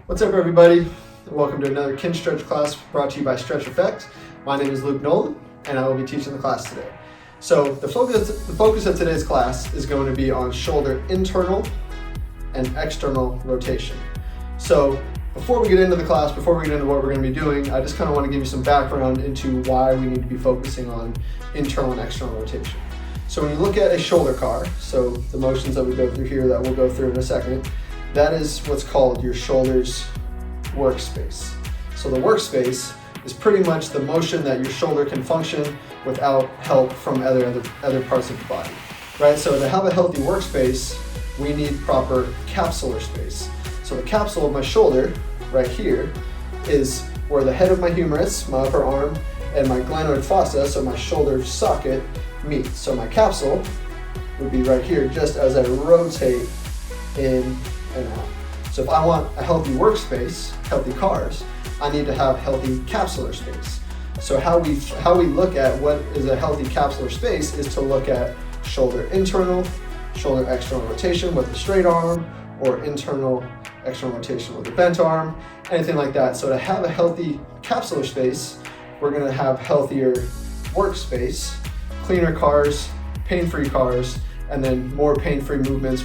What's up, everybody? Welcome to another Kinstretch class brought to you by Stretch Effect. My name is Luke Nolan, and I will be teaching the class today. So the focus of today's class is going to be on shoulder internal and external rotation. So before we get into the class, before we get into what we're going to be doing, I just kind of want to give you some background into why we need to be focusing on internal and external rotation. So when you look at a shoulder car, so the motions that we go through here that we'll go through in a second, that is what's called your shoulder's workspace. So the workspace is pretty much the motion that your shoulder can function without help from other parts of the body, right? So to have a healthy workspace, we need proper capsular space. So the capsule of my shoulder, right here, is where the head of my humerus, my upper arm, and my glenoid fossa, so my shoulder socket, meet. So my capsule would be right here just as I rotate in and out. So if I want a healthy workspace, healthy cars, I need to have healthy capsular space. So how we look at what is a healthy capsular space is to look at shoulder internal, shoulder external rotation with a straight arm, or internal external rotation with a bent arm, anything like that. So to have a healthy capsular space, we're going to have healthier workspace, cleaner cars, pain-free cars, and then more pain-free movements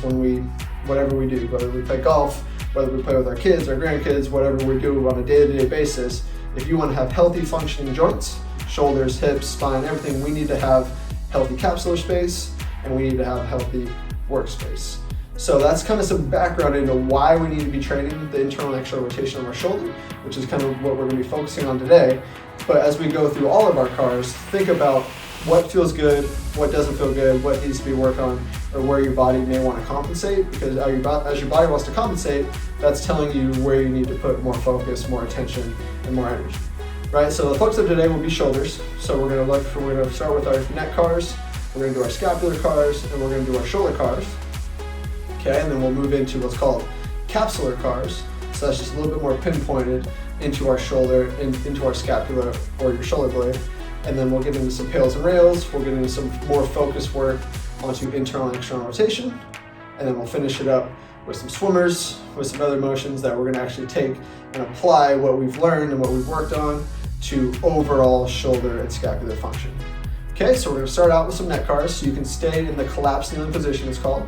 whatever we do, whether we play golf, whether we play with our kids, our grandkids, whatever we do on a day-to-day basis. If you want to have healthy functioning joints, shoulders, hips, spine, everything, we need to have healthy capsular space and we need to have healthy workspace. So that's kind of some background into why we need to be training the internal and external rotation of our shoulder, which is kind of what we're going to be focusing on today. But as we go through all of our cars, think about what feels good, what doesn't feel good, what needs to be worked on, or where your body may want to compensate, because as your body wants to compensate, that's telling you where you need to put more focus, more attention, and more energy, right? So the focus of today will be shoulders. So we're going to start with our neck cars, we're going to do our scapular cars, and we're going to do our shoulder cars, okay? And then we'll move into what's called capsular cars. So that's just a little bit more pinpointed into our shoulder, into our scapula or your shoulder blade. And then we'll get into some pails and rails, we'll get into some more focused work onto internal and external rotation, and then we'll finish it up with some swimmers, with some other motions that we're going to actually take and apply what we've learned and what we've worked on to overall shoulder and scapular function. Okay, so we're going to start out with some neck cars, so you can stay in the collapsed kneeling position, it's called.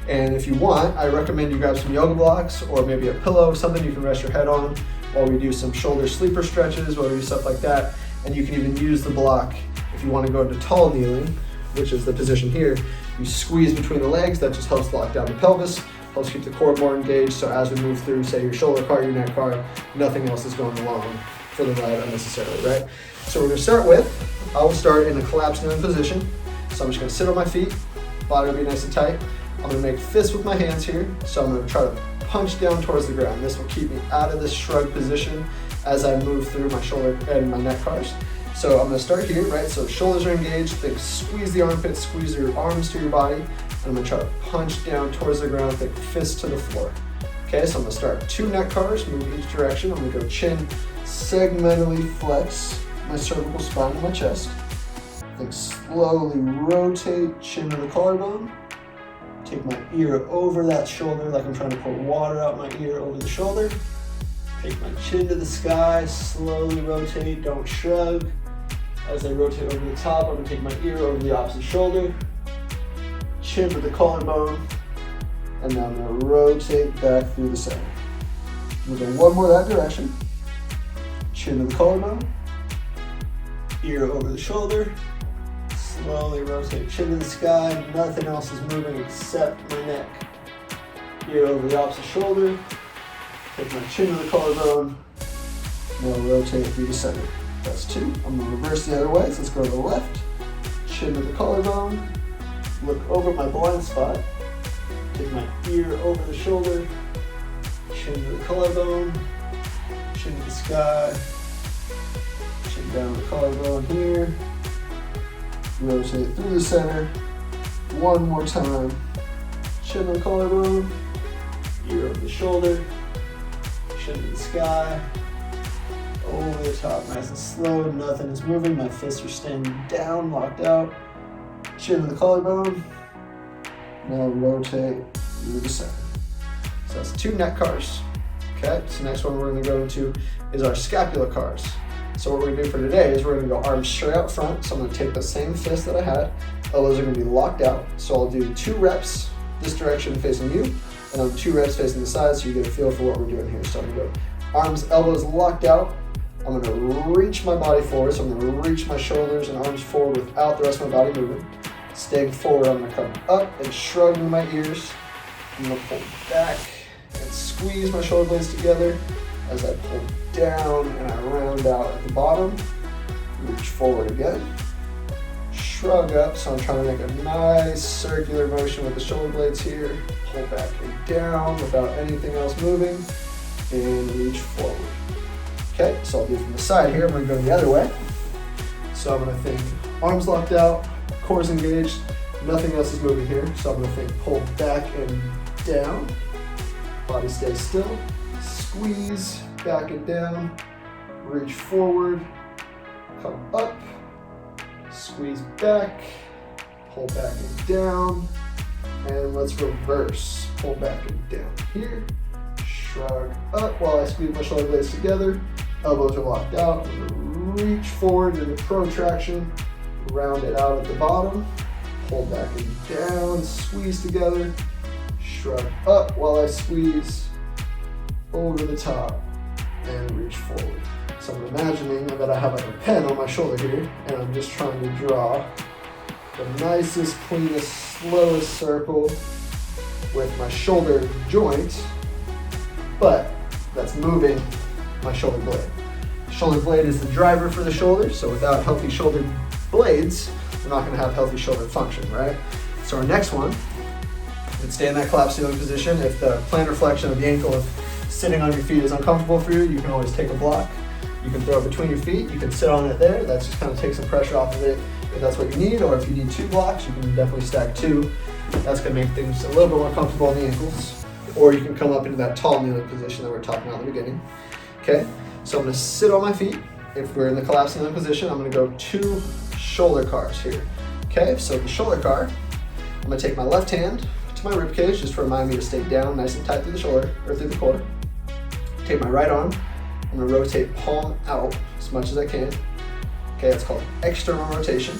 And if you want, I recommend you grab some yoga blocks or maybe a pillow, something you can rest your head on while we do some shoulder sleeper stretches, while we do stuff like that. And you can even use the block if you want to go into tall kneeling, which is the position here. You squeeze between the legs, that just helps lock down the pelvis, helps keep the core more engaged, so as we move through, say, your shoulder car, your neck car, nothing else is going along for the ride unnecessarily, right? So we're going to start with, I will start in a collapsed kneeling position. So I'm just going to sit on my feet, body will be nice and tight. I'm going to make fists with my hands here, so I'm going to try to punch down towards the ground. This will keep me out of this shrug position as I move through my shoulder and my neck cars. So I'm going to start here, right? So shoulders are engaged, think squeeze the armpits, squeeze your arms to your body, and I'm going to try to punch down towards the ground, think fist to the floor. Okay, so I'm going to start 2 neck cars, move each direction. I'm going to go chin, segmentally flex my cervical spine to my chest. Think slowly rotate chin to the collarbone. Take my ear over that shoulder like I'm trying to pour water out my ear over the shoulder. Take my chin to the sky, slowly rotate, don't shrug. As I rotate over the top, I'm going to take my ear over the opposite shoulder, chin to the collarbone, and now I'm going to rotate back through the center. We'll go one more that direction. Chin to the collarbone, ear over the shoulder, slowly rotate, chin to the sky, nothing else is moving except my neck. Ear over the opposite shoulder, take my chin to the collarbone, now rotate through the center. That's 2. I'm going to reverse the other way, so let's go to the left. Chin to the collarbone, look over my blind spot, take my ear over the shoulder, chin to the collarbone, chin to the sky, chin down the collarbone here, rotate through the center, one more time, chin to the collarbone, ear over the shoulder, chin to the sky, over the top, nice and slow, nothing is moving, my fists are standing down, locked out, chin to the collarbone, now rotate through the center. So that's 2 neck cars, Okay, so next one we're gonna go into is our scapular cars. So what we're gonna do for today is we're gonna go arms straight out front. So I'm gonna take the same fist that I had. Elbows are gonna be locked out. So I'll do 2 reps this direction facing you, and then 2 reps facing the side so you get a feel for what we're doing here. So I'm gonna go arms, elbows locked out. I'm gonna reach my body forward. So I'm gonna reach my shoulders and arms forward without the rest of my body moving. Staying forward, I'm gonna come up and shrug into my ears. I'm gonna pull back and squeeze my shoulder blades together as I pull down and I round out at the bottom. Reach forward again. Shrug up, so I'm trying to make a nice circular motion with the shoulder blades here. Pull back and down without anything else moving, and reach forward. Okay, so I'll do it from the side here. I'm gonna go the other way. So I'm gonna think arms locked out, core is engaged, nothing else is moving here. So I'm gonna think pull back and down, body stays still, squeeze back and down, reach forward, come up, squeeze back, pull back and down, and let's reverse. Pull back and down here, shrug up while I squeeze my shoulder blades together, elbows are locked out, reach forward into protraction, round it out at the bottom, pull back and down, squeeze together, shrug up while I squeeze over the top and reach forward. So I'm imagining that I have like a pen on my shoulder here, and I'm just trying to draw the nicest, cleanest, slowest circle with my shoulder joint, but that's moving my shoulder blade. Shoulder blade is the driver for the shoulder, so without healthy shoulder blades, we're not gonna have healthy shoulder function, right? So our next one, let's stay in that collapsed ceiling position. If the plantar flexion of the ankle, if sitting on your feet is uncomfortable for you, you can always take a block. You can throw it between your feet, you can sit on it there. That just kind of takes some pressure off of it if that's what you need, or if you need 2 blocks, you can definitely stack 2. That's gonna make things a little bit more comfortable on the ankles. Or you can come up into that tall kneeling position that we were talking about at the beginning. Okay, so I'm gonna sit on my feet. If we're in the collapsed kneeling position, I'm gonna go 2 shoulder cars here. Okay, so the shoulder car, I'm gonna take my left hand to my rib cage just to remind me to stay down nice and tight through the shoulder, or through the core. Take my right arm, I'm gonna rotate palm out as much as I can. Okay, it's called external rotation.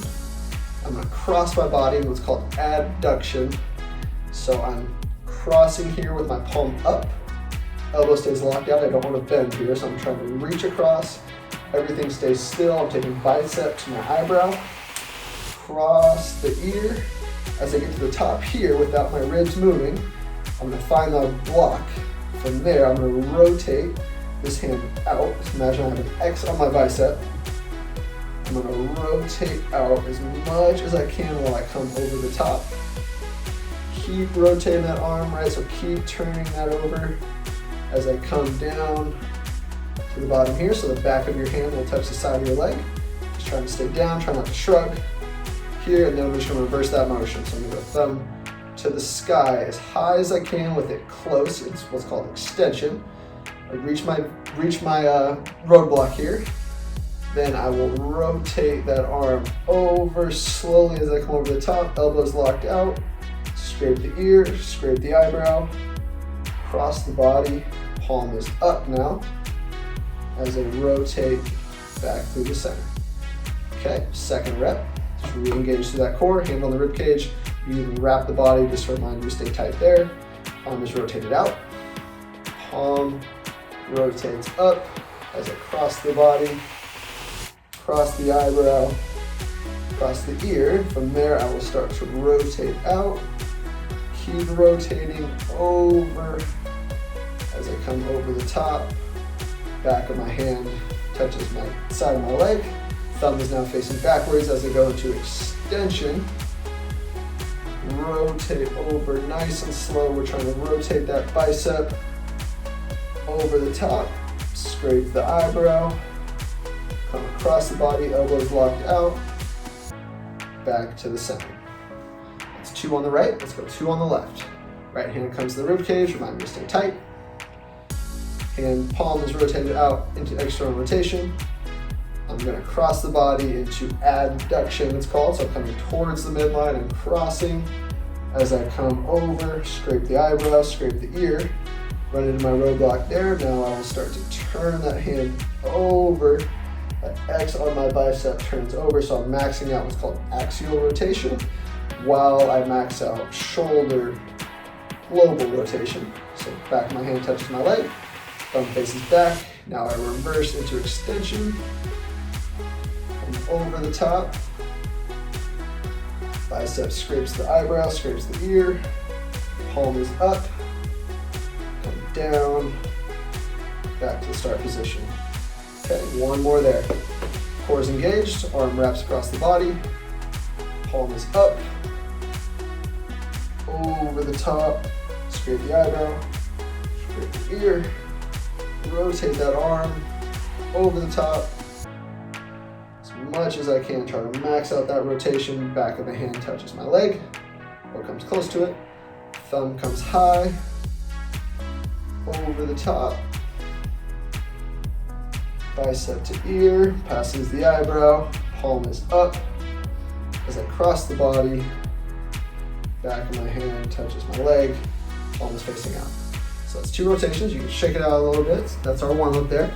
I'm gonna cross my body in what's called adduction. So I'm crossing here with my palm up. Elbow stays locked out, I don't wanna bend here, so I'm trying to reach across. Everything stays still. I'm taking bicep to my eyebrow, cross the ear. As I get to the top here without my ribs moving, I'm gonna find the block. From there, I'm gonna rotate this hand out. Just imagine I have an X on my bicep. I'm gonna rotate out as much as I can while I come over the top. Keep rotating that arm, right? So keep turning that over as I come down to the bottom here. So the back of your hand will touch the side of your leg. Just trying to stay down, try not to shrug here, and then I'm just gonna reverse that motion. So I'm gonna go thumb to the sky as high as I can with it close. It's what's called extension. I reach my roadblock here. Then I will rotate that arm over slowly as I come over the top, elbows locked out, scrape the ear, scrape the eyebrow, cross the body, palm is up now as I rotate back through the center. Okay, second rep, just re-engage through that core, hand on the rib cage. You even wrap the body just to remind you to stay tight there. Palm is rotated out, palm rotates up as I cross the body, cross the eyebrow, cross the ear. From there, I will start to rotate out. Keep rotating over as I come over the top. Back of my hand touches my side of my leg. Thumb is now facing backwards as I go into extension. Rotate over nice and slow. We're trying to rotate that bicep over the top. Scrape the eyebrow. Come across the body, elbows locked out. Back to the center. That's 2 on the right, let's go 2 on the left. Right hand comes to the rib cage, remind me to stay tight. Hand palm is rotated out into external rotation. I'm gonna cross the body into adduction, it's called. So I'm coming towards the midline and crossing. As I come over, scrape the eyebrow, scrape the ear. Run into my roadblock there. Now I will start to turn that hand over. That X on my bicep turns over, so I'm maxing out what's called axial rotation while I max out shoulder global rotation. So back of my hand touches my leg, thumb faces back. Now I reverse into extension, come over the top. Bicep scrapes the eyebrow, scrapes the ear, palm is up, come down, back to the start position. Okay, one more there. Core is engaged, arm wraps across the body, palm is up, over the top, scrape the eyebrow, scrape the ear, rotate that arm, over the top, as much as I can, try to max out that rotation. Back of the hand touches my leg, or comes close to it, thumb comes high, over the top, bicep to ear, passes the eyebrow, palm is up. As I cross the body, back of my hand touches my leg, palm is facing out. So that's 2 rotations. You can shake it out a little bit. That's our warm up there.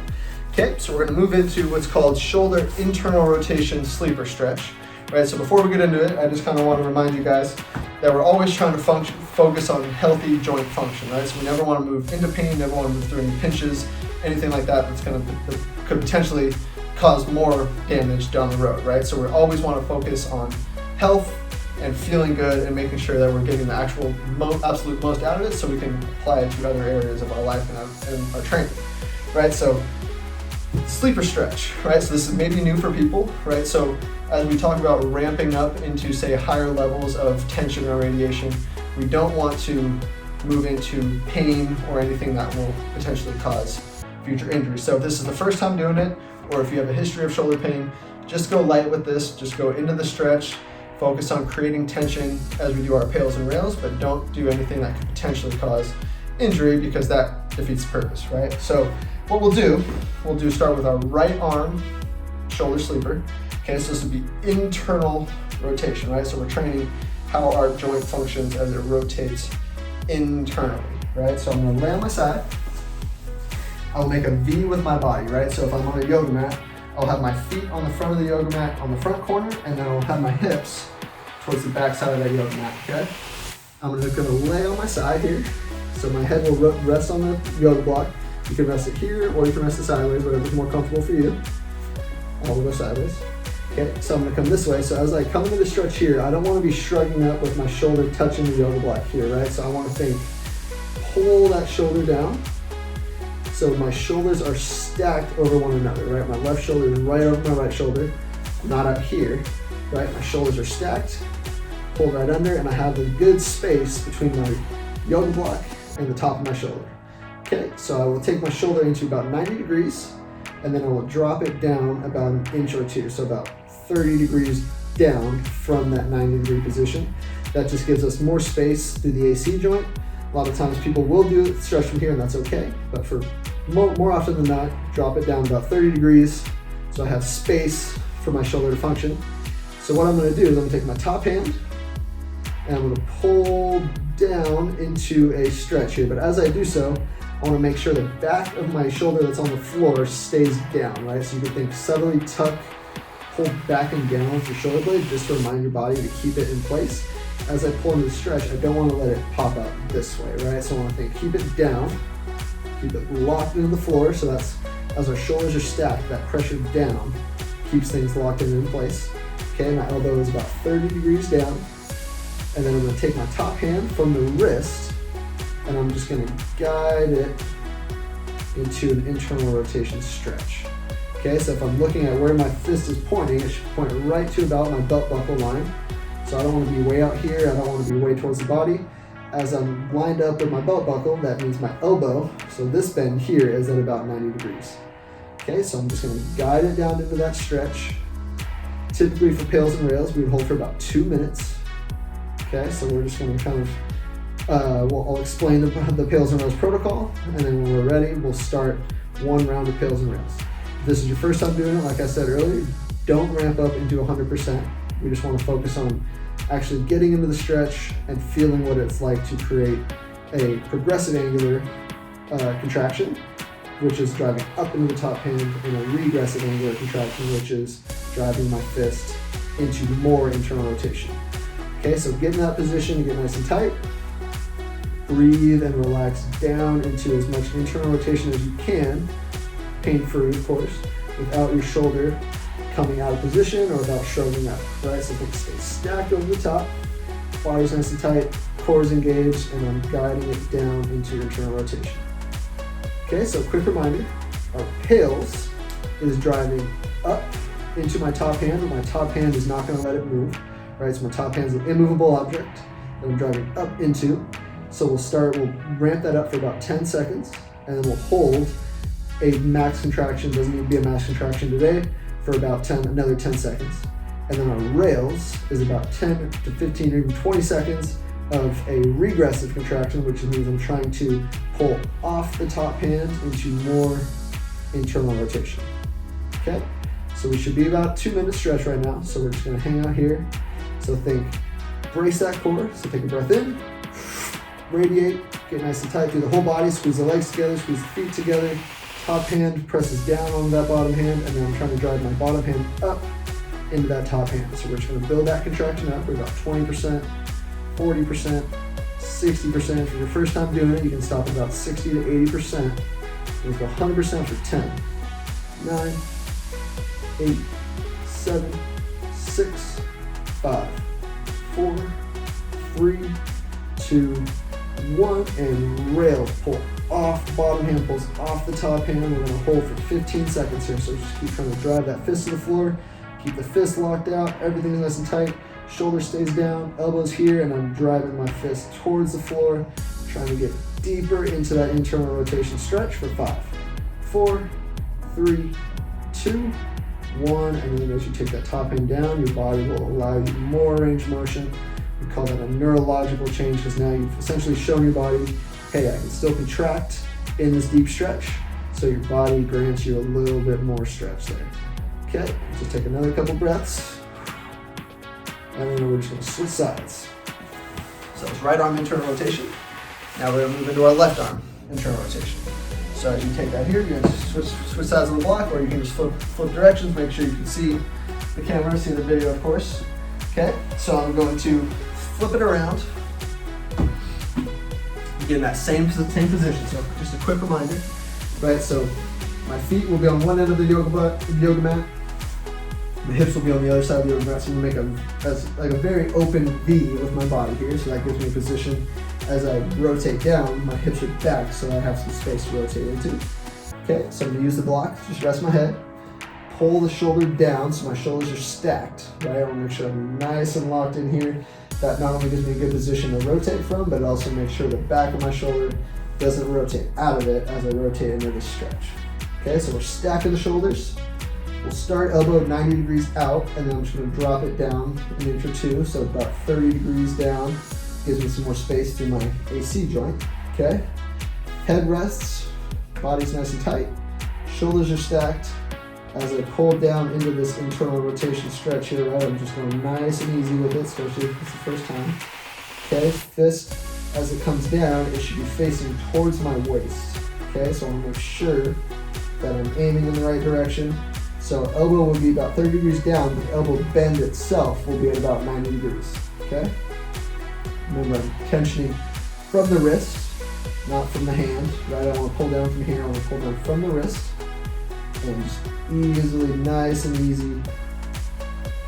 Okay, so we're gonna move into what's called shoulder internal rotation sleeper stretch. Right, so before we get into it, I just kind of want to remind you guys that we're always trying to focus on healthy joint function, right? So we never want to move into pain, never want to move through any pinches, anything like that that could potentially cause more damage down the road, right? So we always want to focus on health and feeling good and making sure that we're getting the absolute most out of it so we can apply it to other areas of our life and our training, right? So sleeper stretch, right? So this is maybe new for people, right? So as we talk about ramping up into, say, higher levels of tension or radiation, we don't want to move into pain or anything that will potentially cause future injury. So if this is the first time doing it, or if you have a history of shoulder pain, just go light with this. Just go into the stretch, focus on creating tension as we do our pails and rails, but don't do anything that could potentially cause injury because that defeats the purpose, right? So what we'll do start with our right arm shoulder sleeper. Okay, so this would be internal rotation, right? So we're training how our joint functions as it rotates internally, right? So I'm gonna lay on my side. I'll make a V with my body, right? So if I'm on a yoga mat, I'll have my feet on the front of the yoga mat on the front corner, and then I'll have my hips towards the back side of that yoga mat, okay? I'm just gonna lay on my side here. So my head will rest on the yoga block. You can rest it here, or you can rest it sideways, whatever's more comfortable for you. I'll go sideways. Okay, so I'm gonna come this way. So as I come into the stretch here, I don't wanna be shrugging up with my shoulder touching the yoga block here, right? So I wanna think, pull that shoulder down. So my shoulders are stacked over one another, right? My left shoulder is right over my right shoulder, not up here, right? My shoulders are stacked, pull right under, and I have a good space between my yoga block and the top of my shoulder. Okay, so I will take my shoulder into about 90 degrees, and then I will drop it down about an inch or two, so about 30 degrees down from that 90-degree position. That just gives us more space through the AC joint. A lot of times people will do it stretch from here, and that's okay, but for more often than not, drop it down about 30 degrees, so I have space for my shoulder to function. So what I'm gonna do is I'm gonna take my top hand, and I'm gonna pull down into a stretch here, but as I do so, I wanna make sure the back of my shoulder that's on the floor stays down, right? So you can think subtly tuck, pull back and down with your shoulder blade just to remind your body to keep it in place. As I pull into the stretch, I don't wanna let it pop up this way, right? So I wanna think, keep it down, keep it locked into the floor, so that's, as our shoulders are stacked, that pressure down keeps things locked in place. Okay, my elbow is about 30 degrees down, and then I'm gonna take my top hand from the wrist, and I'm just gonna guide it into an internal rotation stretch. Okay, so if I'm looking at where my fist is pointing, it should point right to about my belt buckle line. So I don't wanna be way out here, I don't wanna be way towards the body. As I'm lined up with my belt buckle, that means my elbow, so this bend here is at about 90 degrees. Okay, so I'm just gonna guide it down into that stretch. Typically for pails and rails, we would hold for about 2 minutes. Okay, so we're just gonna kind of, I'll explain the pails and rails protocol, and then when we're ready, we'll start one round of pails and rails. If this is your first time doing it, like I said earlier, don't ramp up into 100%. We just wanna focus on actually getting into the stretch and feeling what it's like to create a progressive angular contraction, which is driving up into the top hand, and a regressive angular contraction, which is driving my fist into more internal rotation. Okay, so get in that position and get nice and tight. Breathe and relax down into as much internal rotation as you can, pain-free, of course, without your shoulder coming out of position or without shrugging up, right? So think stay stacked over the top, body's nice and tight, core is engaged, and I'm guiding it down into internal rotation. Okay, so quick reminder, our pales is driving up into my top hand, but my top hand is not gonna let it move, right? So my top hand is an immovable object that I'm driving up into. So we'll ramp that up for about 10 seconds, and then we'll hold a max contraction, doesn't need to be a max contraction today, for about another 10 seconds. And then our rails is about 10 to 15 or even 20 seconds of a regressive contraction, which means I'm trying to pull off the top hand into more internal rotation. Okay, so we should be about a 2-minute stretch right now. So we're just gonna hang out here. So think, brace that core. So take a breath in, radiate, get nice and tight through the whole body, squeeze the legs together, squeeze the feet together. Top hand presses down on that bottom hand, and then I'm trying to drive my bottom hand up into that top hand. So we're just gonna build that contraction up. We're about 20%, 40%, 60%. For your first time doing it, you can stop at about 60 to 80%. Let's go 100% for 10, 9, 8, 7, 6, 5, 4, 3, 2, 1, and rail pull off, bottom hand pulls off the top hand. We're gonna hold for 15 seconds here. So just keep trying to drive that fist to the floor, keep the fist locked out, everything's nice and tight, shoulder stays down, elbows here, and I'm driving my fist towards the floor, trying to get deeper into that internal rotation stretch for 5, 4, 3, 2, 1, and then as you take that top hand down, your body will allow you more range of motion. We call that a neurological change, because now you've essentially shown your body, hey, I can still contract in this deep stretch, so your body grants you a little bit more stretch there. Okay, just take another couple breaths, and then we're just gonna switch sides. So it's right arm internal rotation. Now we're gonna move into our left arm internal rotation. So as you take that here, you're gonna switch sides of the block, or you can just flip directions, make sure you can see the camera, see the video, of course. Okay, so I'm going to flip it around, get in that same position. So just a quick reminder, right? So my feet will be on one end of the yoga mat. My hips will be on the other side of the yoga mat. So I'm gonna make a very open V with my body here. So that gives me a position as I rotate down. My hips are back, so I have some space to rotate into. Okay, so I'm gonna use the block. Just rest my head. Pull the shoulder down so my shoulders are stacked, right? I want to make sure I'm nice and locked in here. That not only gives me a good position to rotate from, but it also makes sure the back of my shoulder doesn't rotate out of it as I rotate into this stretch. Okay, so we're stacking the shoulders. We'll start elbow 90 degrees out, and then I'm just going to drop it down an inch or two, so about 30 degrees down. Gives me some more space through my AC joint. Okay, head rests, body's nice and tight, shoulders are stacked. As I pull down into this internal rotation stretch here, right, I'm just going nice and easy with it, especially if it's the first time. Okay, fist, as it comes down, it should be facing towards my waist. Okay, so I want to make sure that I'm aiming in the right direction. So elbow will be about 30 degrees down, but elbow bend itself will be at about 90 degrees. Okay? Remember, I'm tensioning from the wrist, not from the hand, right? I don't want to pull down from here, I want to pull down from the wrist. And just easily, nice and easy,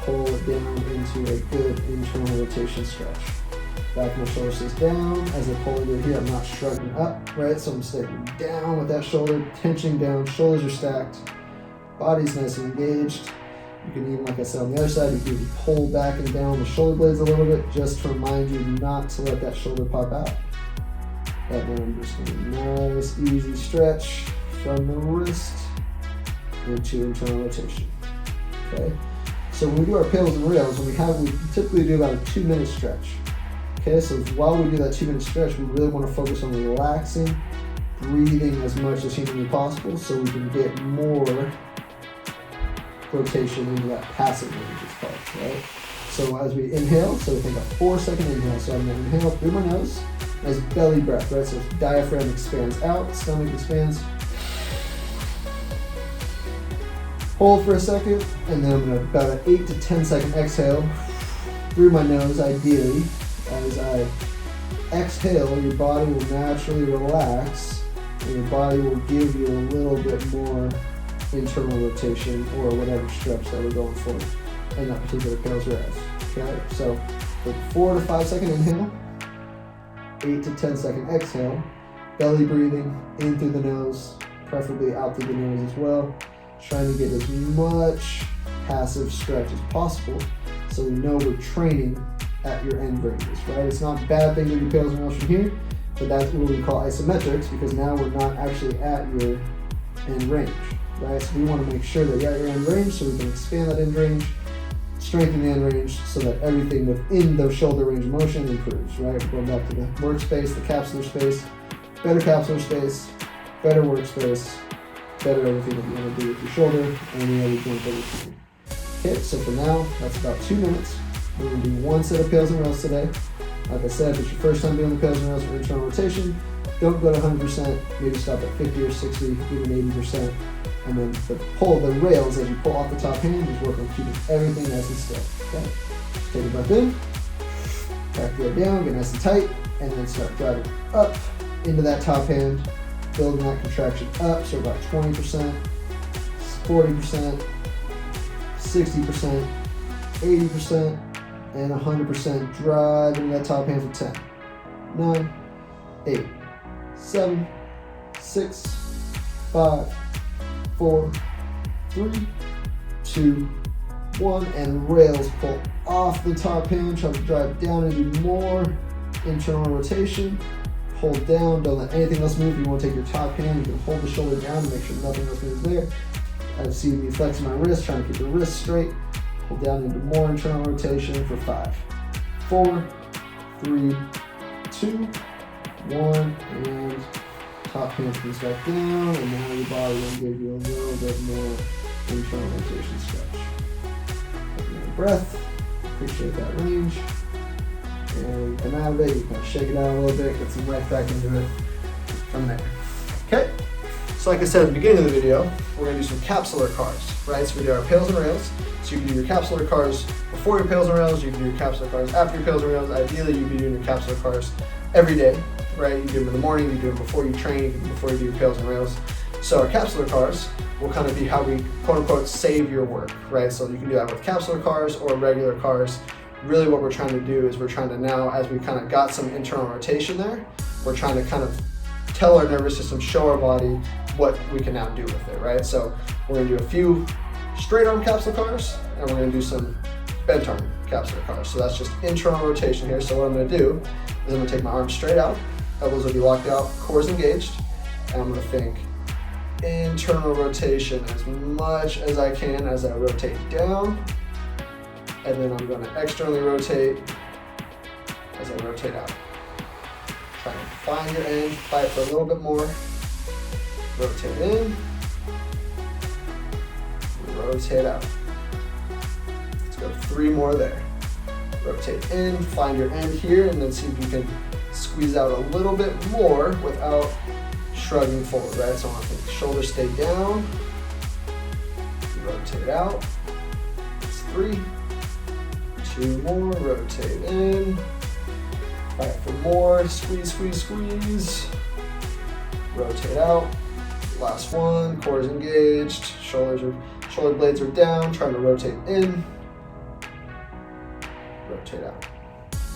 pull it down into a good internal rotation stretch. Back of my shoulder stays down. As I pull it in here, I'm not shrugging up, right? So I'm staying down with that shoulder, tensioning down, shoulders are stacked, body's nice and engaged. You can even, like I said, on the other side, you can even pull back and down the shoulder blades a little bit, just to remind you not to let that shoulder pop out. And then I'm just going to nice, easy stretch from the wrist into internal rotation. Okay, so when we do our pales and rails, we typically do about a 2-minute stretch. Okay, so while we do that 2-minute stretch, we really want to focus on relaxing, breathing as much as humanly possible, so we can get more rotation into that passive range, it's called, right? So as we inhale, so think a 4-second inhale. So I'm going to inhale through my nose, Nice belly breath, right? So diaphragm expands out, stomach expands. Hold for a second, and then I'm gonna about an 8 to 10 second exhale through my nose, ideally. As I exhale, your body will naturally relax, and your body will give you a little bit more internal rotation or whatever stretch that we're going for in that particular pils res. Okay, so 4 to 5 second inhale, 8 to 10 second exhale, belly breathing in through the nose, preferably out through the nose as well. Trying to get as much passive stretch as possible so we know we're training at your end ranges, right? It's not a bad thing to do pils and rows from here, but that's what we call isometrics because now we're not actually at your end range, right? So we want to make sure that you're at your end range so we can expand that end range, strengthen the end range so that everything within the shoulder range of motion improves, right? We're going back to the workspace, the capsular space, better capsular space, better workspace, better everything that you want to do with your shoulder and any other joint that you're doing. Okay, so for now, that's about 2 minutes. We're going to do 1 set of pils and rails today. Like I said, if it's your first time doing the pils and rails for internal rotation, don't go to 100%, maybe stop at 50 or 60, even 80%. And then pull the rails as you pull off the top hand, just work on keeping everything nice and still. Okay? Take a breath in, back the head down, get nice and tight, and then start driving up into that top hand, building that contraction up, so about 20%, 40%, 60%, 80%, and 100%. Drive into that top hand for 10, 9, 8, 7, 6, 5, 4, 3, 2, 1, and rails pull off the top hand. Try to drive down and do more internal rotation. Hold down, don't let anything else move. If you want to take your top hand, you can hold the shoulder down to make sure nothing else moves there. I've seen me flexing my wrist, trying to keep the wrist straight. Hold down into more internal rotation for 5, 4, 3, 2, 1, and top hand comes back down, and now your body will give you a little bit more internal rotation stretch. Take another breath, appreciate that range. And come out of it, you kind of shake it out a little bit, get some life back into it from there. Okay, so like I said at the beginning of the video, we're going to do some capsular cars, right? So we do our pils and rails. So you can do your capsular cars before your pils and rails, you can do your capsular cars after your pils and rails. Ideally, you'd be doing your capsular cars every day, right? You do them in the morning, you do them before you train, you do them before you do your pils and rails. So our capsular cars will kind of be how we quote unquote save your work, right? So you can do that with capsular cars or regular cars. Really what we're trying to do is we're trying to now, as we kind of got some internal rotation there, we're trying to kind of tell our nervous system, show our body what we can now do with it, right? So we're gonna do a few straight arm capsular cars, and we're gonna do some bent arm capsular cars. So that's just internal rotation here. So what I'm gonna do is I'm gonna take my arms straight out, elbows will be locked out, cores engaged, and I'm gonna think internal rotation as much as I can as I rotate down. And then I'm going to externally rotate as I rotate out. Try and find your end, fight for a little bit more. Rotate in, rotate out. Let's go 3 more there. Rotate in, find your end here, and then see if you can squeeze out a little bit more without shrugging forward, right? So I want to think shoulders stay down, rotate out. It's 3. 2 more, rotate in, fight for more, squeeze, squeeze, squeeze, rotate out, last one, core is engaged, shoulder blades are down, trying to rotate in, rotate out.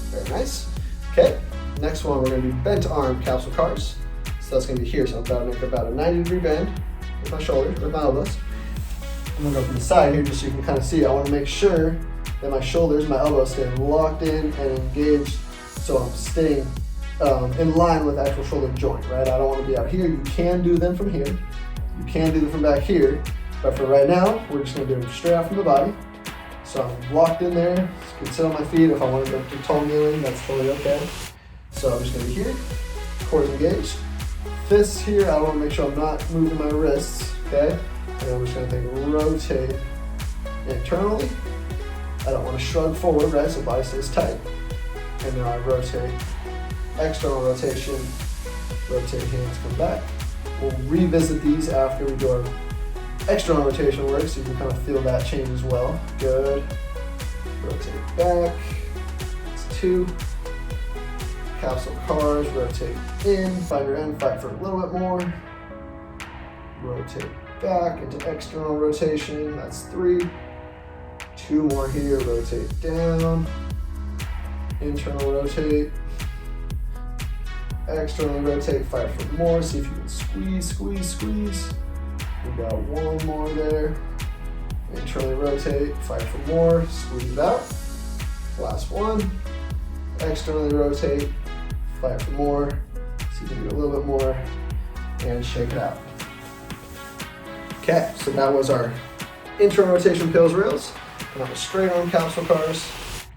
Very nice. Okay, next one we're going to do bent arm capsule cars. So that's going to be here, so I'm about to make about a 90-degree bend with my shoulders, with my elbows. I'm going to go from the side here just so you can kind of see. I want to make sure that my shoulders, my elbows stay locked in and engaged, so I'm staying in line with the actual shoulder joint, right? I don't want to be out here. You can do them from here. You can do them from back here, but for right now, we're just going to do them straight out from the body. So I'm locked in there. I can sit on my feet. If I want to go to toe kneeling, that's totally okay. So I'm just going to be here, core engaged. Fists here, I want to make sure I'm not moving my wrists, okay? And I'm just going to rotate internally. I don't want to shrug forward, right? So body stays tight. And now I rotate external rotation, rotate hands, come back. We'll revisit these after we do our external rotation work so you can kind of feel that change as well. Good. Rotate back. That's 2. Capsule cars, rotate in, find your end, fight for a little bit more. Rotate back into external rotation, that's 3. 2 more here, rotate down. Internal rotate. Externally rotate, fight for more. See if you can squeeze, squeeze, squeeze. We got 1 more there. Internally rotate, fight for more, squeeze it out. Last one. Externally rotate, fight for more. See if you can do a little bit more and shake it out. Okay, so that was our internal rotation pills rails. And that was straight arm capsule cars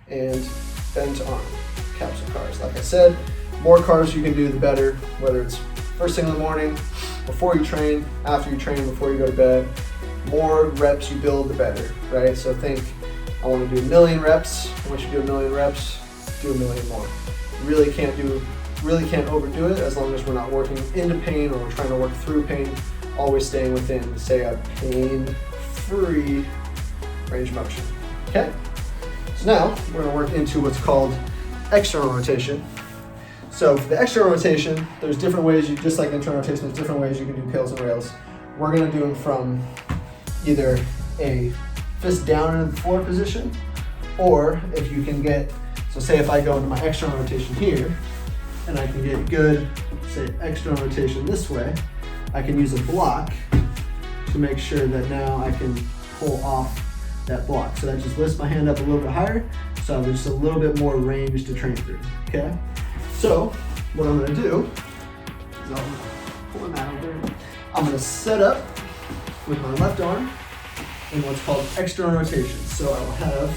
and bent arm capsule cars. Like I said, more cars you can do, the better, whether it's first thing in the morning, before you train, after you train, before you go to bed. More reps you build, the better, right? So think, I want to do 1,000,000 reps. Once you do 1,000,000 reps, do 1,000,000 more. Really can't overdo it as long as we're not working into pain or we're trying to work through pain, always staying within, say, a pain-free range of motion, okay? So now we're gonna work into what's called external rotation. So for the external rotation, there's different ways, just like internal rotation, there's different ways you can do pills and rails. We're gonna do them from either a fist down into the floor position, or if you can get, so say if I go into my external rotation here, and I can get good, say, external rotation this way, I can use a block to make sure that now I can pull off that block. So that just lifts my hand up a little bit higher, so I have just a little bit more range to train through, okay? So what I'm gonna do is I'll pull them out over. I'm gonna set up with my left arm in what's called external rotation. So I'll have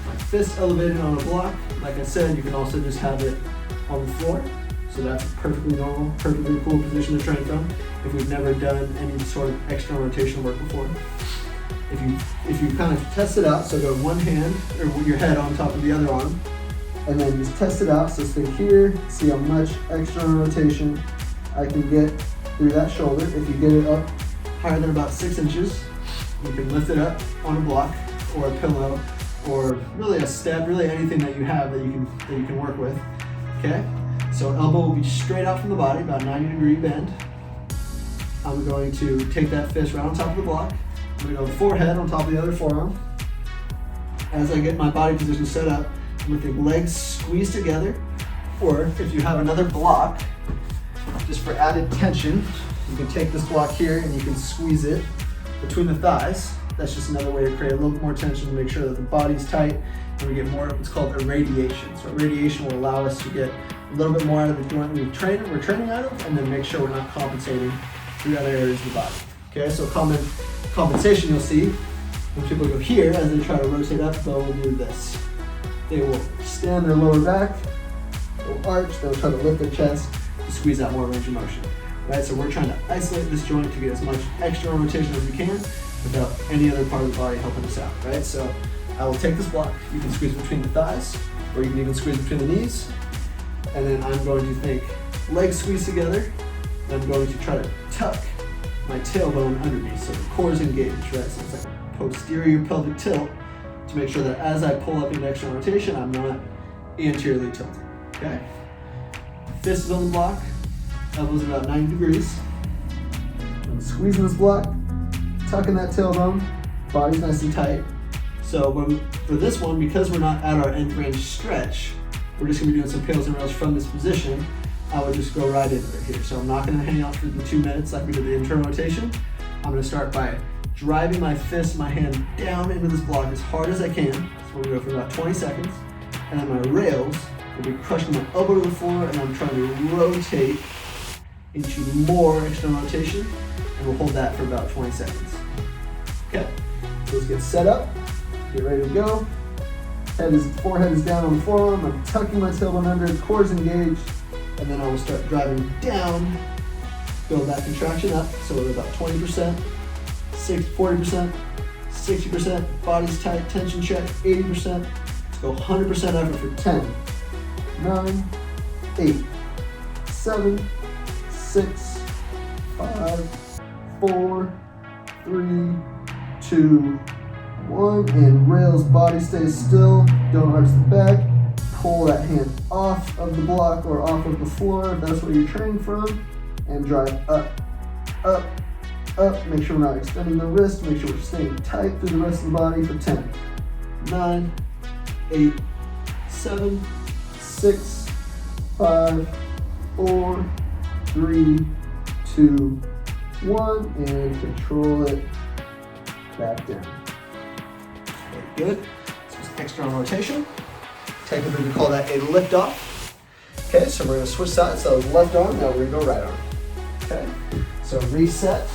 my fist elevated on a block. Like I said, you can also just have it on the floor. So that's a perfectly normal, perfectly cool position to train from if we've never done any sort of external rotation work before. If you kind of test it out, so go one hand, or your head on top of the other arm, and then just test it out. So stay here, see how much external rotation I can get through that shoulder. If you get it up higher than about 6 inches, you can lift it up on a block or a pillow, or really a step, really anything that you have that you can work with. Okay? So elbow will be straight out from the body, about 90-degree bend. I'm going to take that fist right on top of the block. I'm going to go forehead on top of the other forearm. As I get my body position set up, I'm going to think legs squeeze together, or if you have another block, just for added tension, you can take this block here and you can squeeze it between the thighs. That's just another way to create a little bit more tension to make sure that the body's tight and we get more of what's called irradiation. So irradiation will allow us to get a little bit more out of the joint we're training out of, and then make sure we're not compensating through other areas of the body. Okay, so common compensation you'll see when people go here as they try to rotate up, they'll do this. They will stand their lower back, they'll arch, they'll try to lift their chest to squeeze out more range of motion. Right, so we're trying to isolate this joint to get as much external rotation as we can without any other part of the body helping us out, right? So I will take this block, you can squeeze between the thighs, or you can even squeeze between the knees, and then I'm going to think legs squeeze together, and I'm going to try to tuck my tailbone underneath, so the core is engaged, right? So it's like a posterior pelvic tilt to make sure that as I pull up into external rotation, I'm not anteriorly tilted, okay? Fist is on the block, elbows about 90 degrees. I'm squeezing this block, tucking that tailbone, body's nice and tight. So for this one, because we're not at our end range stretch, we're just gonna be doing some pills and rails from this position. I would just go right into it here. So I'm not gonna hang out for the 2 minutes like we did the internal rotation. I'm gonna start by driving my fist, my hand down into this block as hard as I can. So we're gonna go for about 20 seconds. And then my rails will be crushing my elbow to the floor, and I'm trying to rotate into more external rotation, and we'll hold that for about 20 seconds. Okay, so let's get set up, get ready to go. Forehead is down on the forearm, I'm tucking my tailbone under, core is engaged, and then I will start driving down, build that contraction up, so we're about 20%, 40%, 60%, body's tight, tension check, 80%, let's go 100% effort for 10, 9, 8, 7, 6, 5, 4, 3, 2, 1, and rails, body stays still, don't arch the back. Pull that hand off of the block or off of the floor if that's where you're training from, and drive up, up, up. Make sure we're not extending the wrist, make sure we're staying tight through the rest of the body for 10, 9, 8, 7, 6, 5, 4, 3, 2, 1, and control it back down. Very good. So it's external rotation. Technically, we call that a lift off. Okay, so we're going to switch sides. So left arm, now we're going to go right arm. Okay, so reset.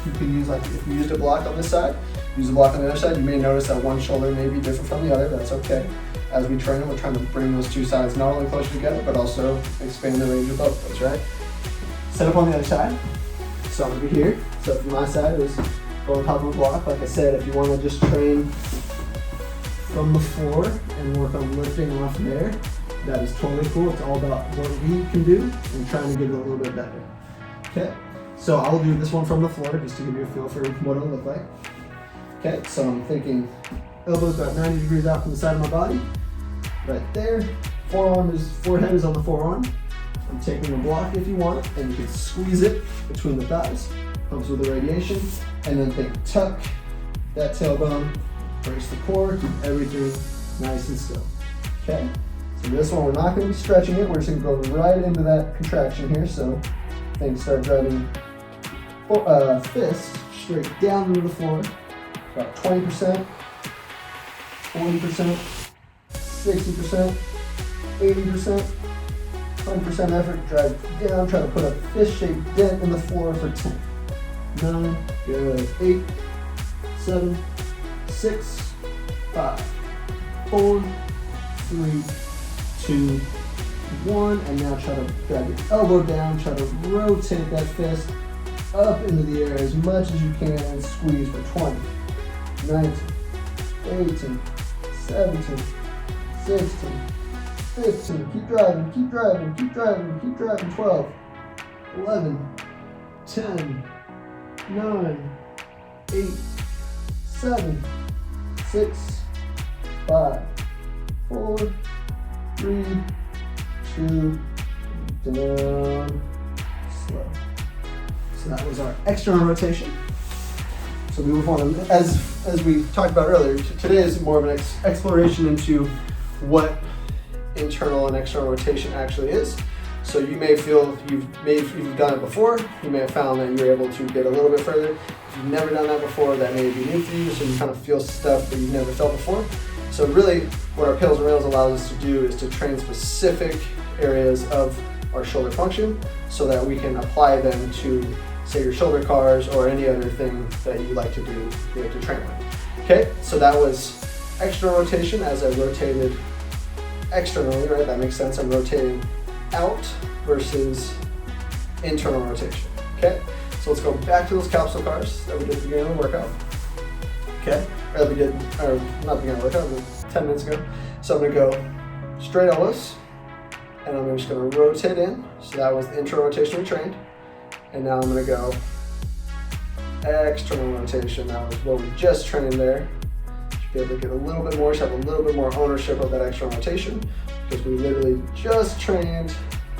You can use, like if you used a block on this side, use a block on the other side. You may notice that one shoulder may be different from the other. That's okay. As we train, we're trying to bring those two sides not only closer together, but also expand the range of both those, right? Set up on the other side. So I'm going to be here. So from my side, it was go on top of a block. Like I said, if you want to just train from the floor and work on lifting off there, that is totally cool. It's all about what we can do and trying to get it a little bit better. Okay, so I'll do this one from the floor just to give you a feel for what it'll look like. Okay, so I'm thinking elbows about 90 degrees out from the side of my body, right there. Forehead is on the forearm. I'm taking a block if you want, and you can squeeze it between the thighs. Helps with the radiation, and then think tuck that tailbone. Brace the core, keep everything nice and still. Okay? So this one, we're not going to be stretching it. We're just going to go right into that contraction here. So things start driving fist straight down into the floor. About 20%, 40%, 60%, 80%, 100% effort. Drive down. Try to put a fist-shaped dent in the floor for 10, 9, good, 8, 7, 6, 5, 4, 3, 2, 1, and now try to drag your elbow down, try to rotate that fist up into the air as much as you can and squeeze for 20, 19, 18, 17, 16, 15, keep driving, keep driving, keep driving, keep driving, 12, 11, 10, 9, 8, 7, 6, 5, 4, 3, 2, down, slow. So that was our external rotation. So we move on, as we talked about earlier, today is more of an exploration into what internal and external rotation actually is. So you may feel you've done it before, you may have found that you're able to get a little bit further. If you've never done that before, that may be new for you, so you kind of feel stuff that you've never felt before. So really, what our Pills and Rails allows us to do is to train specific areas of our shoulder function so that we can apply them to, say, your shoulder cars or any other thing that you like to do, you like to train with. Okay, so that was external rotation as I rotated externally, right? That makes sense. I'm rotating out versus internal rotation. Okay, so let's go back to those capsule cars that we did at the beginning of the workout. Okay, or that we did, or not the beginning of the workout, but 10 minutes ago. So I'm gonna go straight elbows, and I'm just gonna rotate in. So that was the internal rotation we trained. And now I'm gonna go external rotation. That was what we just trained there. Should be able to get a little bit more, so have a little bit more ownership of that external rotation, because we literally just trained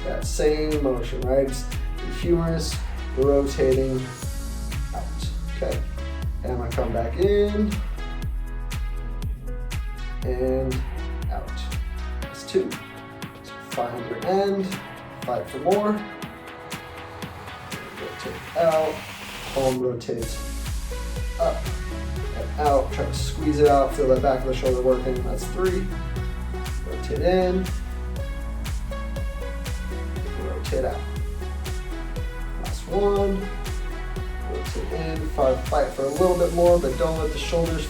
that same motion, right? It's the humerus rotating out, okay? And I'm gonna come back in and out. That's 2. So find your end, fight for more. Rotate out, palm rotates up and out. Try to squeeze it out, feel that back of the shoulder working. That's 3. Rotate in, rotate out. Last 1. Rotate in, fight for a little bit more, but don't let the shoulders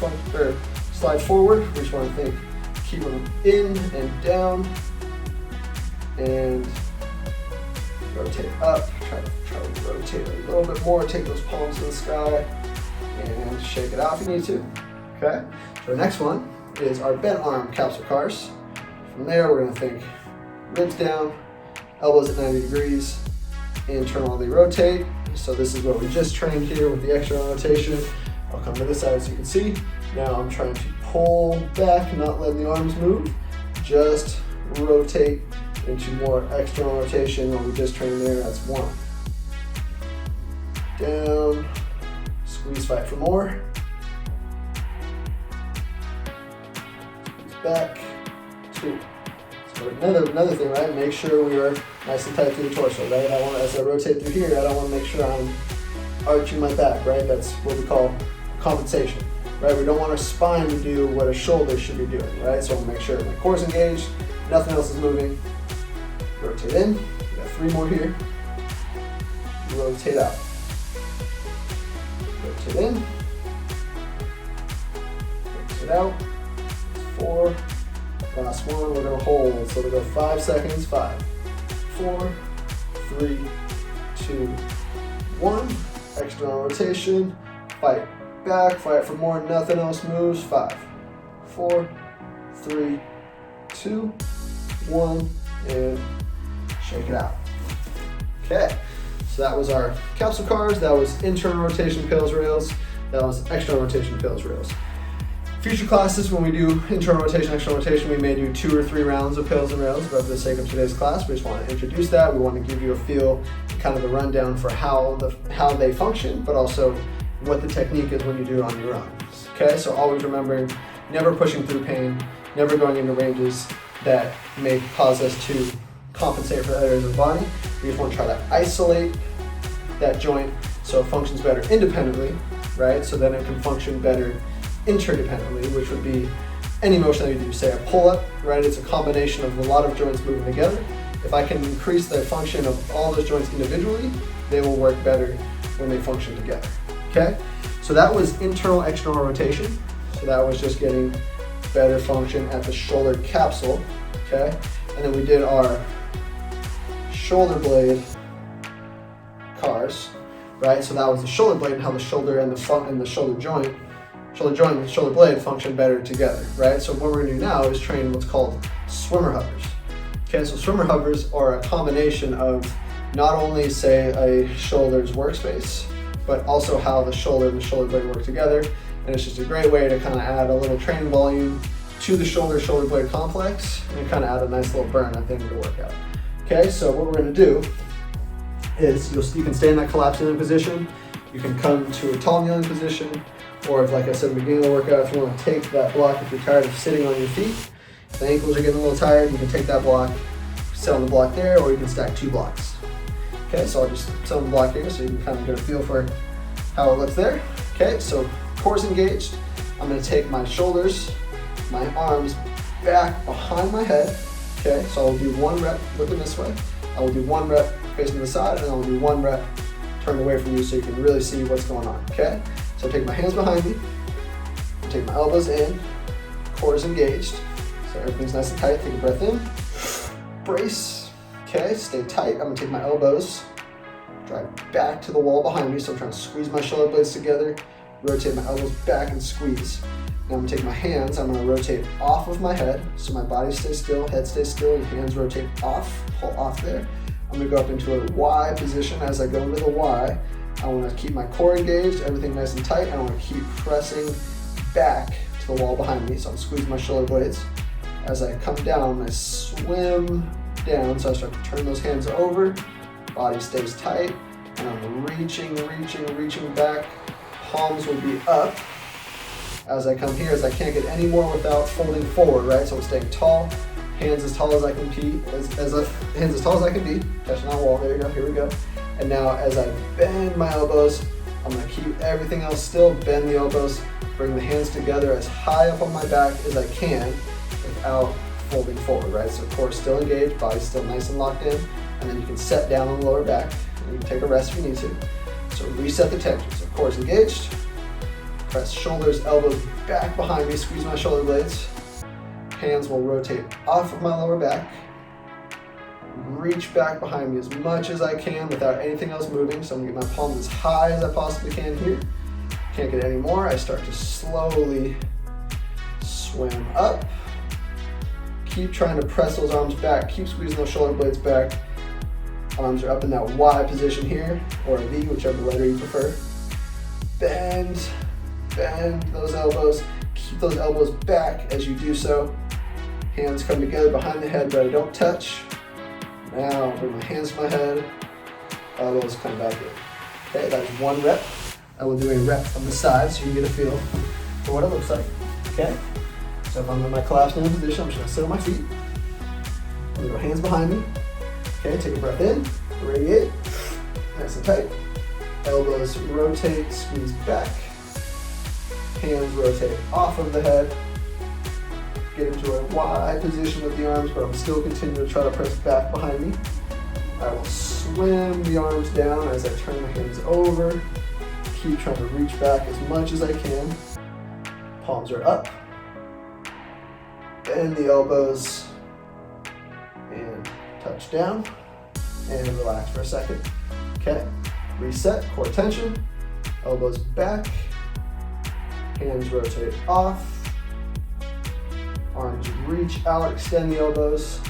slide forward. We just want to think, keep them in and down, and rotate up. Try to rotate a little bit more. Take those palms to the sky and shake it out if you need to. Okay. So the next one is our bent arm capsule cars. From there, we're going to think ribs down, elbows at 90 degrees, internally rotate. So this is what we just trained here with the external rotation. I'll come to this side so you can see. Now I'm trying to pull back, not letting the arms move, just rotate into more external rotation. When we just trained there, that's 1. Down, squeeze, fight for more. Squeeze back, 2. So another thing, right? Make sure we are nice and tight through the torso, right? As I rotate through here, I don't want to make sure I'm arching my back, right? That's what we call compensation, right? We don't want our spine to do what a shoulder should be doing, right? So we'll make sure my core is engaged, nothing else is moving. Rotate in, we got 3 more here. Rotate out. Rotate in. Rotate out. 4. Last one, we're gonna hold. So we'll go 5 seconds, 5, 4, 3, 2, 1. External rotation, fight back, fight for more, nothing else moves. 5, 4, 3, 2, 1, and shake it out. Okay, so that was our capsule cars, that was internal rotation pills rails, that was external rotation pills rails. Future classes, when we do internal rotation, external rotation, we may do 2 or 3 rounds of pills and rails, but for the sake of today's class, we just want to introduce that. We want to give you a feel, kind of a rundown for how they function, but also what the technique is when you do it on your own. Okay, so always remembering, never pushing through pain, never going into ranges that may cause us to compensate for other areas of the body. We just want to try to isolate that joint so it functions better independently, right? So then it can function better interdependently, which would be any motion that you do. Say a pull-up, right? It's a combination of a lot of joints moving together. If I can increase the function of all those joints individually, they will work better when they function together, okay? So that was internal, external rotation. So that was just getting better function at the shoulder capsule, okay? And then we did our shoulder blade cars, right? So that was the shoulder blade and how the shoulder and the shoulder joint and the shoulder blade function better together, right? So what we're gonna do now is train what's called swimmer hovers. Okay, so swimmer hovers are a combination of not only, say, a shoulder's workspace, but also how the shoulder and the shoulder blade work together. And it's just a great way to kind of add a little training volume to the shoulder blade complex and kind of add a nice little burn at the end of the workout. Okay, so what we're gonna do is you can stay in that collapsed kneeling position. You can come to a tall kneeling position, or if, like I said at the beginning of the workout, if you want to take that block, if you're tired of sitting on your feet, if the ankles are getting a little tired, you can take that block, sit on the block there, or you can stack 2 blocks. Okay, so I'll just sit on the block here so you can kind of get a feel for how it looks there. Okay, so core's engaged. I'm going to take my shoulders, my arms back behind my head. Okay, so I'll do 1 rep looking this way. I will do 1 rep facing the side, and I'll do 1 rep turned away from you so you can really see what's going on. Okay, so take my hands behind me, take my elbows in, core is engaged, so everything's nice and tight. Take a breath in, brace. Okay, stay tight. I'm gonna take my elbows, drive back to the wall behind me, so I'm trying to squeeze my shoulder blades together, rotate my elbows back and squeeze. Now I'm gonna take my hands, I'm gonna rotate off of my head, so my body stays still, head stays still, and hands rotate off, pull off there. I'm gonna go up into a Y position. As I go into the Y, I wanna keep my core engaged, everything nice and tight, and I wanna keep pressing back to the wall behind me, so I'm squeezing my shoulder blades. As I come down, I swim down, so I start to turn those hands over, body stays tight, and I'm reaching back, palms will be up. As I come here, as I can't get any more without folding forward, right? So I'm staying tall, hands as tall as I can be, hands as tall as I can be, touching that wall, there you go, here we go. And now as I bend my elbows, I'm gonna keep everything else still, bend the elbows, bring the hands together as high up on my back as I can without folding forward, right? So core still engaged, body still nice and locked in, and then you can set down on the lower back, and you can take a rest if you need to. So reset the tension, so core is engaged, press shoulders, elbows back behind me, squeeze my shoulder blades, hands will rotate off of my lower back, reach back behind me as much as I can without anything else moving, so I'm gonna get my palms as high as I possibly can here. Can't get any more, I start to slowly swim up. Keep trying to press those arms back, keep squeezing those shoulder blades back, Arms are up in that Y position here, or a V, whichever letter you prefer. Bend those elbows. Keep those elbows back as you do so. Hands come together behind the head, but I don't touch. Now bring my hands to my head. Elbows come back in. Okay, that is 1 rep. I will do a rep from the side so you can get a feel for what it looks like. Okay? So if I'm in my collapsed kneeling position, I'm just gonna sit on my feet. I'm gonna go hands behind me. Okay, take a breath in, radiate, nice and tight. Elbows rotate, squeeze back. Hands rotate off of the head. Get into a Y position with the arms, but I'm still continuing to try to press back behind me. I will swim the arms down as I turn my hands over. Keep trying to reach back as much as I can. Palms are up. Bend the elbows and touch down and relax for a second. Okay, reset, core tension, elbows back, hands rotate off, arms reach out, extend the elbows,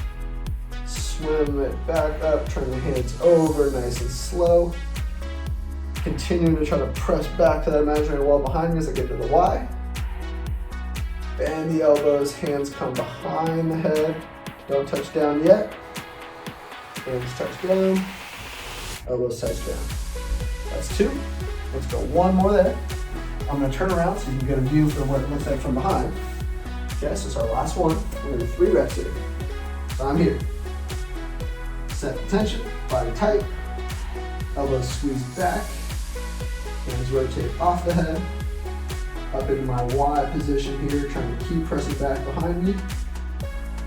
swim it back up, turn the hands over nice and slow. Continuing to try to press back to that imaginary wall behind me as I get to the Y. Bend the elbows, hands come behind the head. Don't touch down yet. Hands touch down, elbows touch down. That's 2. Let's go 1 more there. I'm gonna turn around so you can get a view for what it looks like from behind. Okay, so it's our last one. We're gonna do 3 reps here. So I'm here. Set the tension, body tight, elbows squeeze back, hands rotate off the head, up into my Y position here, trying to keep pressing back behind me.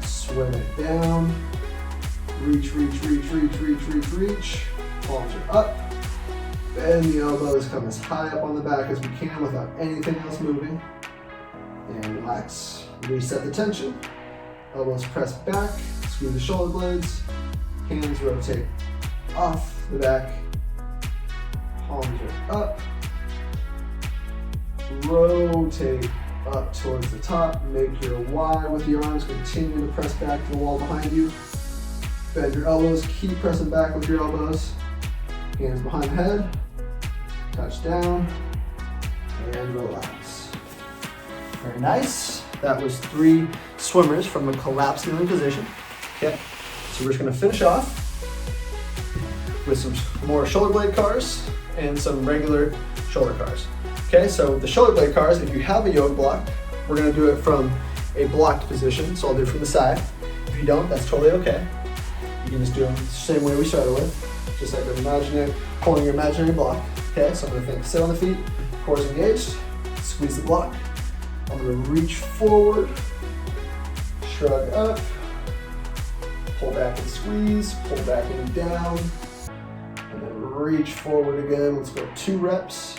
Swim it down, reach, reach. Palms are up. Bend the elbows, come as high up on the back as we can without anything else moving. And relax. Reset the tension. Elbows press back, squeeze the shoulder blades. Hands rotate off the back. Palms are up. Rotate up towards the top. Make your Y with your arms. Continue to press back to the wall behind you. Bend your elbows. Keep pressing back with your elbows. Hands behind the head. Touch down. And relax. Very nice. That was 3 swimmers from a collapsed kneeling position. Okay. So we're just going to finish off with some more shoulder blade cars and some regular shoulder cars. Okay, so the shoulder blade cars, if you have a yoga block, we're going to do it from a blocked position. So I'll do it from the side. If you don't, that's totally okay. You can just do them the same way we started with, just like holding your imaginary block. Okay, so I'm going to think, sit on the feet, cores engaged, squeeze the block. I'm going to reach forward, shrug up, pull back and squeeze, pull back and down, and then reach forward again. Let's go 2 reps.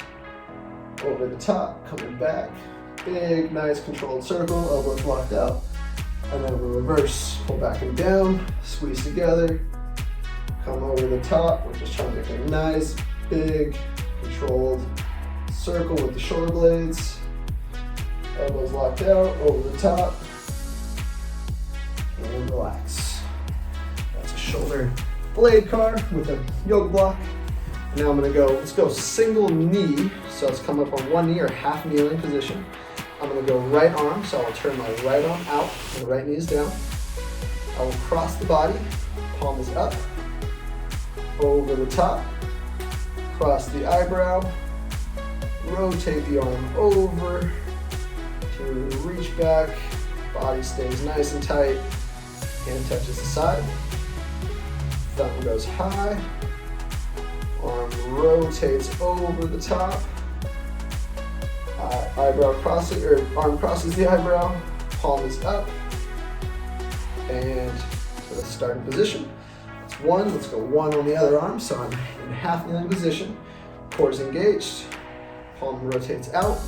Over the top, coming back. Big, nice controlled circle, elbows locked out. And then we'll reverse, pull back and down, squeeze together, come over the top. We're just trying to make a nice, big, controlled circle with the shoulder blades. Elbows locked out, over the top, and relax. That's a shoulder blade car with a yoga block. Now I'm gonna let's go single knee. So let's come up on 1 knee or half kneeling position. I'm gonna go right arm, so I'll turn my right arm out and the right knee is down. I will cross the body, palm is up, over the top, cross the eyebrow, rotate the arm over, to reach back, body stays nice and tight, hand touches the side, thumb goes high, arm rotates over the top, arm crosses the eyebrow, palm is up, and so that's starting position. That's 1, let's go 1 on the other arm, so I'm in half kneeling position, cores engaged, palm rotates out,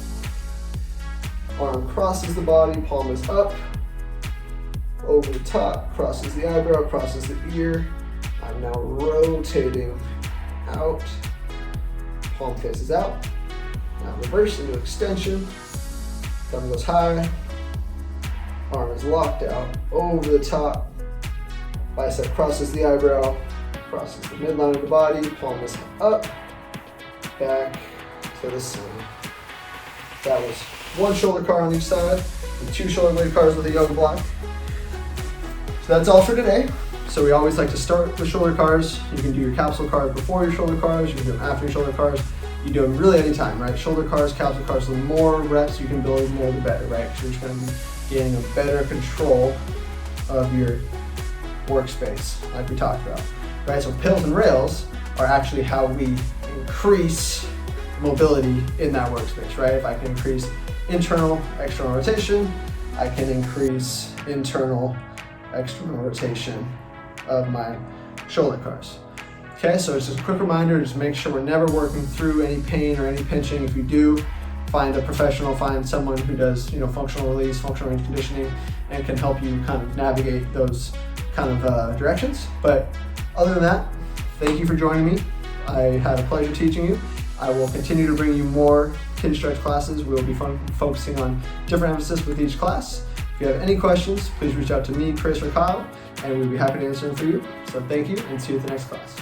arm crosses the body, palm is up, over the top, crosses the eyebrow, crosses the ear. I'm now rotating out, palm faces out. Now reverse into extension, thumb goes high, arm is locked out, over the top, bicep crosses the eyebrow, crosses the midline of the body, palm this up, back to the center. That was one shoulder car on each side, and 2 shoulder blade cars with a yoga block. So that's all for today. So we always like to start with shoulder cars. You can do your capsule cars before your shoulder cars, you can do them after your shoulder cars. You do them really anytime, right? Shoulder cars, capsule cars, the more reps you can build, more the better, right? So you're just gonna be getting a better control of your workspace, like we talked about, right? So pills and rails are actually how we increase mobility in that workspace, right? If I can increase internal, external rotation, I can increase internal, external rotation of my shoulder cars. Okay, so it's just a quick reminder, just make sure we're never working through any pain or any pinching. If you do, find a professional, find someone who does, functional release, functional range conditioning, and can help you kind of navigate those kind of directions. But other than that, thank you for joining me. I had a pleasure teaching you. I will continue to bring you more Kinstretch classes. We will be focusing on different emphasis with each class. If you have any questions, please reach out to me, Chris, or Kyle, and we'd be happy to answer them for you. So thank you, and see you at the next class.